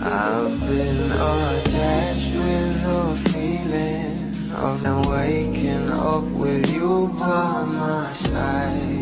I've been attached with the feeling of waking up with you by my side.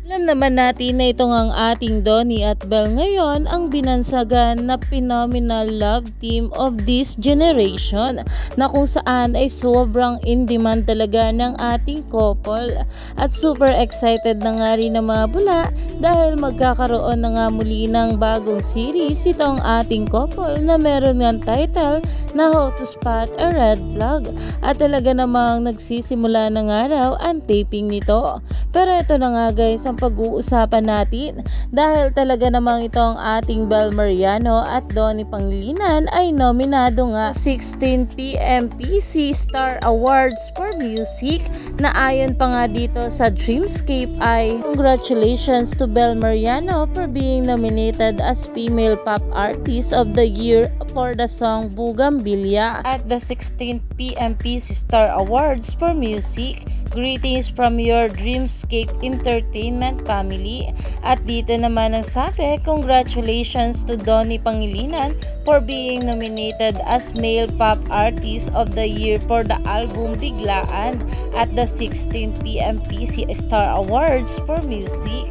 Alam naman natin na itong ang ating Donnie at Belle ngayon ang binansagan na phenomenal love team of this generation, na kung saan ay sobrang in demand talaga ng ating couple, at super excited na nga rin na mga bula dahil magkakaroon na nga muli ng bagong series itong ating couple na meron ng title na How to Spot a Red Flag, at talaga namang nagsisimula na nga raw ang taping nito. Pero ito na nga guys ang pag-uusapan natin, dahil talaga namang itong ating Belle Mariano at Donnie Pangilinan ay nominado nga 16pm PC Star Awards for Music, na ayon pa nga dito sa Dreamscape ay congratulations to Belle Mariano for being nominated as Female Pop Artist of the Year for the song Bugambilya at the 16pm PC Star Awards for Music. Greetings from your Dreamscape Entertainment family. At dito naman ang sabi, congratulations to Donnie Pangilinan for being nominated as Male Pop Artist of the Year for the album Biglaan at the 16pm PC Star Awards for Music.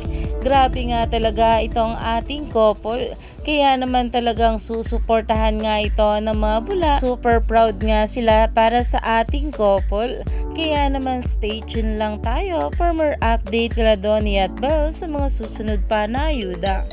Grabe nga talaga itong ating couple, kaya naman talagang susuportahan nga ito ng mga bula. Super proud nga sila para sa ating couple, kaya naman stay tuned lang tayo for more update kila Donnie at Belle sa mga susunod pa na ayuda.